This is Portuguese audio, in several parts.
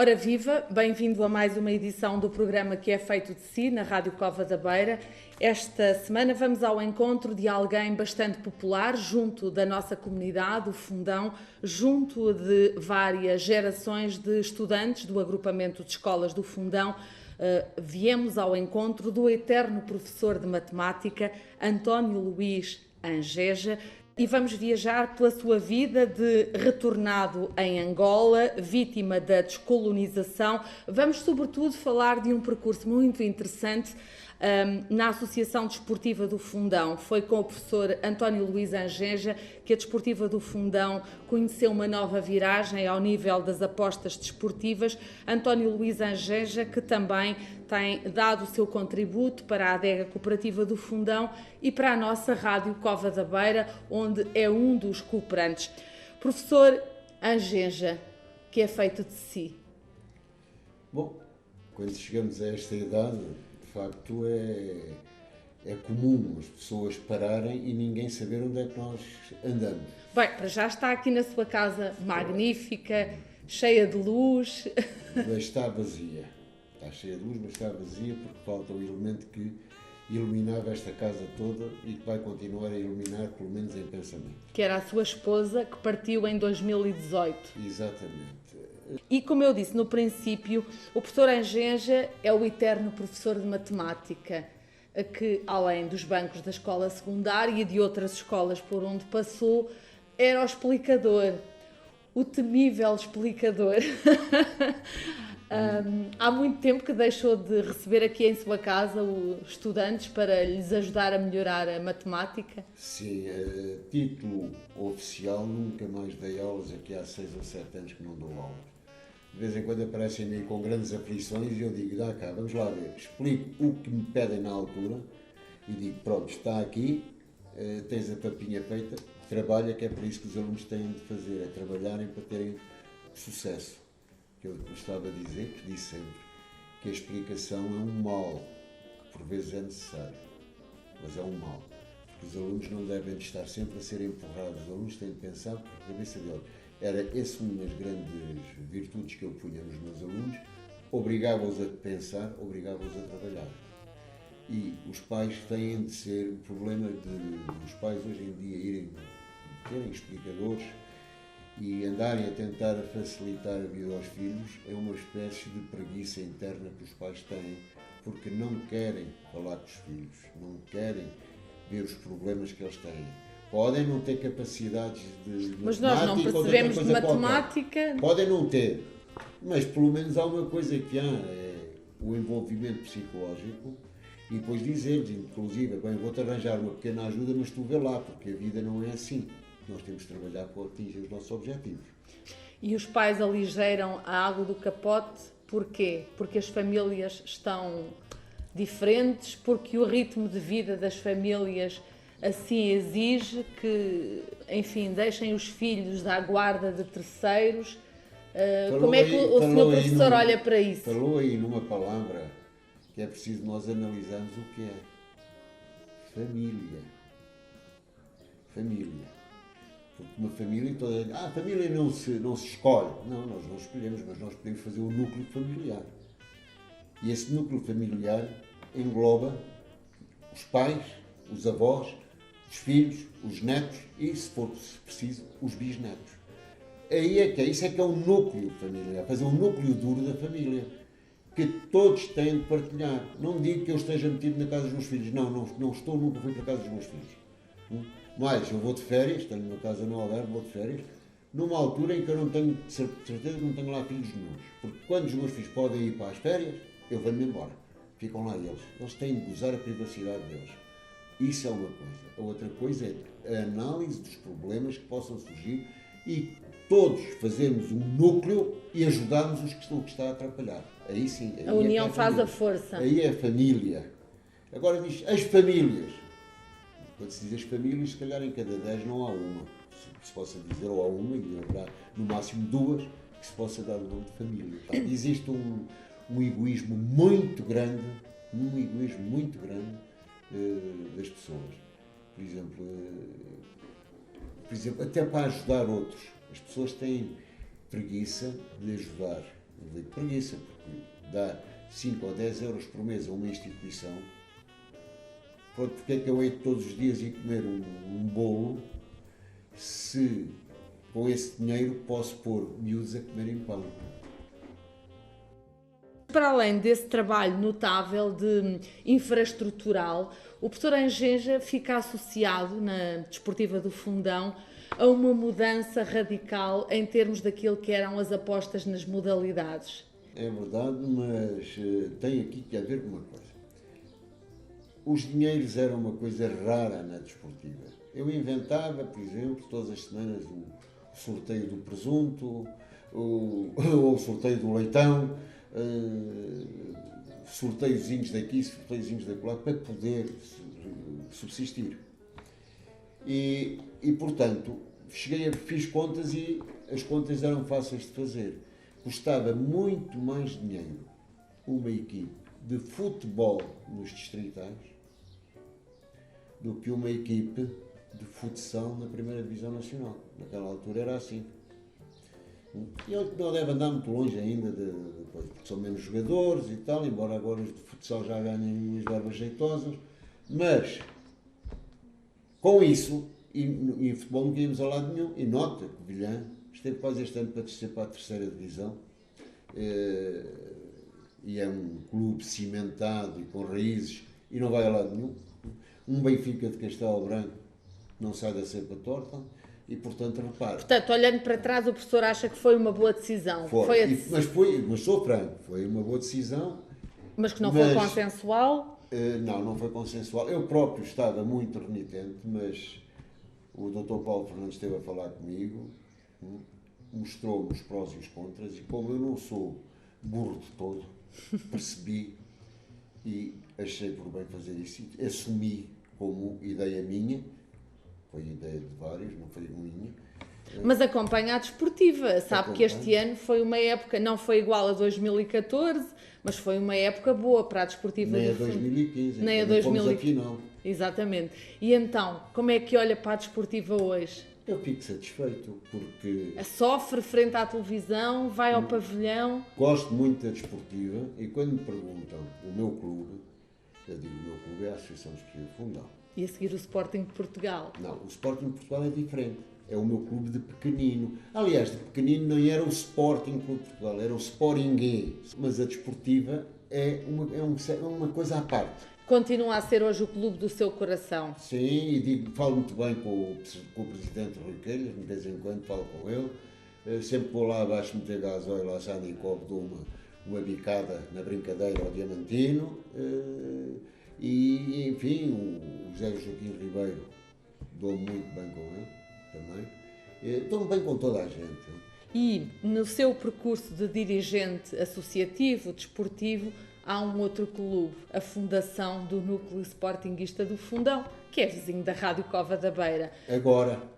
Ora viva, bem-vindo a mais uma edição do programa Que é Feito de Si, na Rádio Cova da Beira. Esta semana vamos ao encontro de alguém bastante popular junto da nossa comunidade, o Fundão, junto de várias gerações de estudantes do agrupamento de escolas do Fundão. Viemos ao encontro do eterno professor de matemática, António Luís Angeja, e vamos viajar pela sua vida de retornado em Angola, vítima da descolonização. Vamos, sobretudo, falar de um percurso muito interessante na Associação Desportiva do Fundão. Foi com o professor António Luís Angeja que a Desportiva do Fundão conheceu uma nova viragem ao nível das apostas desportivas. António Luís Angeja, que também tem dado o seu contributo para a adega cooperativa do Fundão e para a nossa Rádio Cova da Beira, onde é um dos cooperantes. Professor Angeja, que é feito de si? Bom, quando chegamos a esta idade, de facto é comum as pessoas pararem e ninguém saber onde é que nós andamos. Bem, para já está aqui na sua casa magnífica, cheia de luz. Mas está vazia. Está cheia de luz, mas está vazia porque falta o elemento que iluminava esta casa toda e que vai continuar a iluminar, pelo menos em pensamento. Que era a sua esposa, que partiu em 2018. Exatamente. E como eu disse no princípio, o professor Angeja é o eterno professor de matemática, que além dos bancos da escola secundária e de outras escolas por onde passou, era o explicador, o temível explicador. Há muito tempo que deixou de receber aqui em sua casa os estudantes para lhes ajudar a melhorar a matemática? Sim, título oficial, nunca mais dei aulas, aqui há 6 ou 7 anos que não dou aulas. De vez em quando aparecem-me com grandes aflições e eu digo, dá cá, vamos lá ver, explico o que me pedem na altura e digo, pronto, está aqui, tens a papinha feita, trabalha, que é para isso que os alunos têm de fazer, é trabalharem para terem sucesso. Que eu gostava de dizer, que disse sempre, que a explicação é um mal, por vezes é necessário, mas é um mal. Porque os alunos não devem de estar sempre a ser empurrados, os alunos têm de pensar por cabeça deles. Era essa uma das grandes virtudes que eu punha nos meus alunos, obrigava-os a pensar, obrigava-os a trabalhar. E os pais têm de ser, o problema dos pais hoje em dia terem explicadores e andarem a tentar facilitar a vida aos filhos, é uma espécie de preguiça interna que os pais têm, porque não querem falar com os filhos, não querem ver os problemas que eles têm. Podem não ter capacidades de mas nós não percebemos de matemática. Qualquer. Podem não ter, mas pelo menos há uma coisa que há, é o envolvimento psicológico, e depois dizer-lhes, inclusive, bem, vou-te arranjar uma pequena ajuda, mas tu vê lá, porque a vida não é assim. Nós temos de trabalhar para atingir os nossos objetivos. E os pais aligeiram a água do capote, porquê? Porque as famílias estão diferentes, porque o ritmo de vida das famílias assim exige que, enfim, deixem os filhos à guarda de terceiros. Como é que o senhor professor olha para isso? Falou aí numa palavra que é preciso nós analisarmos o que é família. Família. Porque uma família toda... a família não se escolhe. Não, nós não escolhemos, mas nós podemos fazer um núcleo familiar. E esse núcleo familiar engloba os pais, os avós, os filhos, os netos e, se for preciso, os bisnetos. Isso é que é um núcleo familiar, fazer um núcleo duro da família, que todos têm de partilhar. Não digo que eu esteja metido na casa dos meus filhos, não estou, nunca fui para a casa dos meus filhos. Mas eu vou de férias, tenho uma casa no Algarve, vou de férias, numa altura em que eu não tenho certeza que não tenho lá filhos meus. Porque quando os meus filhos podem ir para as férias, eu venho-me embora. Ficam lá eles. Eles têm de gozar a privacidade deles. Isso é uma coisa. A outra coisa é a análise dos problemas que possam surgir e todos fazermos um núcleo e ajudarmos o que está a atrapalhar. Aí sim. Aí a união faz a força. Aí é a família. Agora diz as famílias. Quando se diz as famílias, se calhar em cada 10 não há uma. Se possa dizer, ou há uma, e haverá no máximo 2, que se possa dar o nome de família. Existe um egoísmo muito grande, das pessoas. Por exemplo, até para ajudar outros. As pessoas têm preguiça de ajudar. eu digo preguiça, porque dar 5 ou 10 euros por mês a uma instituição, pronto, porque é que eu hei de todos os dias ir comer um bolo se com esse dinheiro posso pôr miúdos a comerem pão? Para além desse trabalho notável de infraestrutural, o professor Angenja fica associado na Desportiva do Fundão a uma mudança radical em termos daquilo que eram as apostas nas modalidades. É verdade, mas tem aqui que haver uma coisa. Os dinheiros eram uma coisa rara na desportiva. Eu inventava, por exemplo, todas as semanas o sorteio do presunto, ou o sorteio do leitão, sorteiozinhos daqui, sorteiozinhos daquela, para poder subsistir. E portanto, fiz contas e as contas eram fáceis de fazer. Custava muito mais dinheiro uma equipe de futebol nos distritais do que uma equipe de futsal na primeira divisão nacional. Naquela altura era assim. E não deve andar muito longe ainda, porque são menos jogadores e tal, embora agora os de futsal já ganhem umas verbas jeitosas, mas com isso, e em futebol não íamos a lado nenhum, e nota que o Vilhã esteve quase este ano para descer para a terceira divisão, e é um clube cimentado e com raízes, e não vai a lado nenhum. Um Benfica de Castelo Branco não sai da cepa torta, e portanto repare. Portanto, olhando para trás, o professor acha que foi uma boa decisão. Mas sou franco, foi uma boa decisão. Mas que não foi consensual? Não foi consensual. Eu próprio estava muito renitente, mas o Dr. Paulo Fernandes esteve a falar comigo, mostrou-me os prós e os contras, e como eu não sou burro de todo, percebi e achei por bem fazer isso, e assumi como ideia minha, foi ideia de vários, não foi minha. Mas acompanha a desportiva, sabe que este ano foi uma época, não foi igual a 2014, mas foi uma época boa para a desportiva. Nem a 2015, nem a 2015. Exatamente. E então, como é que olha para a desportiva hoje? Eu fico satisfeito, porque sofre frente à televisão, vai ao pavilhão. Gosto muito da desportiva e quando me perguntam o meu clube, eu digo o meu clube é a Associação Desportiva Fundão. E a seguir o Sporting de Portugal? Não, o Sporting de Portugal é diferente. É o meu clube de pequenino. Aliás, de pequenino não era o Sporting Clube de Portugal, era o Sporting. Mas a desportiva é uma coisa à parte. Continua a ser hoje o clube do seu coração? Sim, e falo muito bem com o presidente Rui Quelhas, de vez em quando falo com ele. Sempre vou lá abaixo meter gasóleo, lá Sá Nicob, dou uma bicada na brincadeira ao Diamantino. E, enfim, o José Joaquim Ribeiro, dou muito bem com ele também. Dou-me bem com toda a gente. E no seu percurso de dirigente associativo, desportivo, há um outro clube, a Fundação do Núcleo Sportinguista do Fundão, que é vizinho da Rádio Cova da Beira.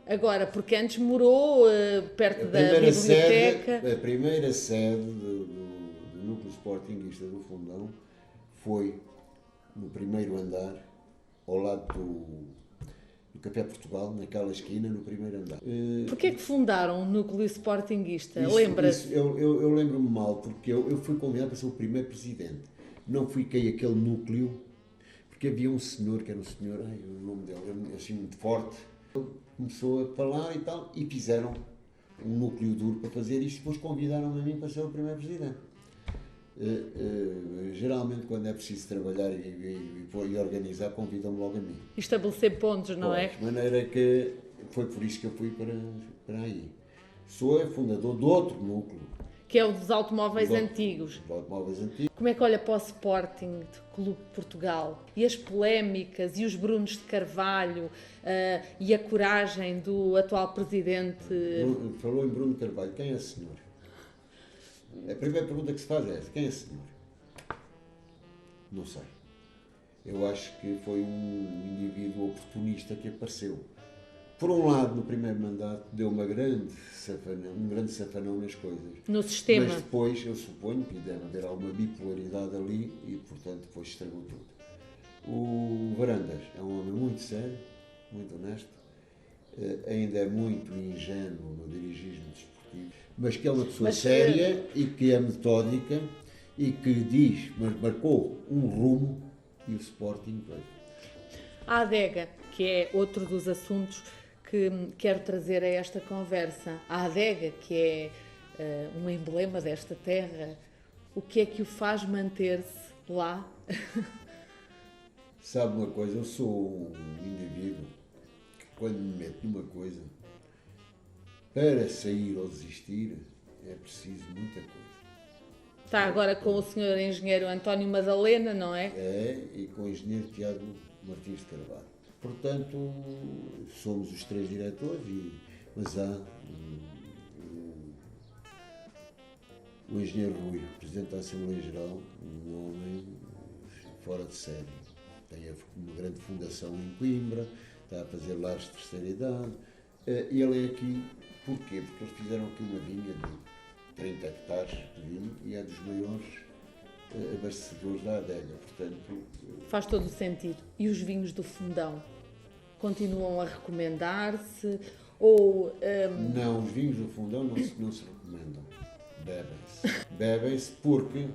Agora, porque antes morou perto da biblioteca. A primeira sede do Núcleo Sportinguista do Fundão foi no primeiro andar, ao lado do Café Portugal, naquela esquina, no primeiro andar. Porquê é que fundaram o Núcleo Sportinguista? Lembra-se? Eu lembro-me mal, porque eu fui convidado para ser o primeiro presidente. Não fiquei aquele núcleo, porque havia um senhor, que era um senhor, o nome dele era assim muito forte, ele começou a falar e tal, e fizeram um núcleo duro para fazer isto, e depois convidaram-me a mim para ser o primeiro presidente. Geralmente quando é preciso trabalhar e organizar, convidam-me logo a mim. Estabelecer pontos, não é? De maneira que foi por isso que eu fui para aí. Sou fundador de outro núcleo. Que é o dos automóveis antigos. Como é que olha para o Sporting de Clube de Portugal? E as polémicas, e os Brunos de Carvalho, e a coragem do atual presidente? Falou em Bruno Carvalho, quem é esse senhor? A primeira pergunta que se faz é essa: quem é esse senhor? Não sei. Eu acho que foi um indivíduo oportunista que apareceu. Por um lado, no primeiro mandato, deu um grande safanão nas coisas. No sistema. Mas depois, eu suponho que deve haver alguma bipolaridade ali e, portanto, depois estragou tudo. O Varandas é um homem muito sério, muito honesto, ainda é muito ingênuo no dirigismo desportivo, mas que é uma pessoa Mas, séria e que é metódica e que diz, mas marcou um rumo e o Sporting veio. A adega, que é outro dos assuntos que quero trazer a esta conversa. A adega, que é um emblema desta terra, o que é que o faz manter-se lá? Sabe uma coisa, eu sou um indivíduo que quando me meto numa coisa, para sair ou desistir, é preciso muita coisa. Está agora com o senhor engenheiro António Madalena, não é? É, e com o engenheiro Tiago Martins de Carvalho. Portanto, somos os três diretores, mas há o engenheiro Rui, presidente da Assembleia Geral, um homem fora de série. Tem uma grande fundação em Coimbra, está a fazer lares de terceira idade. E ele é aqui, porquê? Porque eles fizeram aqui uma vinha de 30 hectares de vinho e é dos maiores abastecedores da adega. Portanto, Faz todo o sentido. E os vinhos do Fundão? Continuam a recomendar-se? Ou não, os vinhos do Fundão não se recomendam. Bebem-se. Bebem-se porque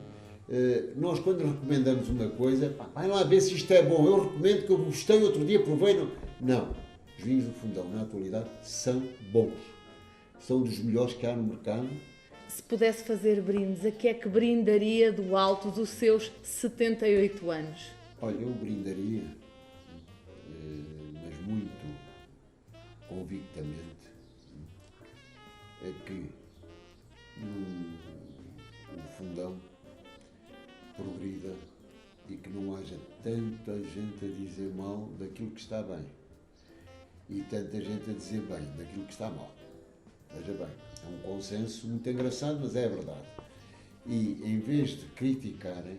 nós, quando recomendamos uma coisa, vai lá ver se isto é bom. Eu recomendo que eu gostei, outro dia provei. Não. Os vinhos do Fundão, na atualidade, são bons. São dos melhores que há no mercado. se pudesse fazer brindes, a que é que brindaria do alto dos seus 78 anos? Olha, eu brindaria, mas muito convictamente, é que o Fundão progrida e que não haja tanta gente a dizer mal daquilo que está bem e tanta gente a dizer bem daquilo que está mal. Veja bem, é um consenso muito engraçado, mas é a verdade. E em vez de criticarem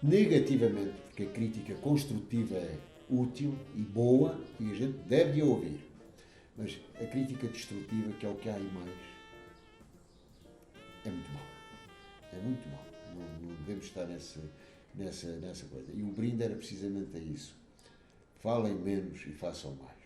negativamente, porque a crítica construtiva é útil e boa e a gente deve ouvir, mas a crítica destrutiva, que é o que há aí mais, é muito mal. É muito mal. Não devemos estar nessa coisa. E o brinde era precisamente a isso. Falem menos e façam mais.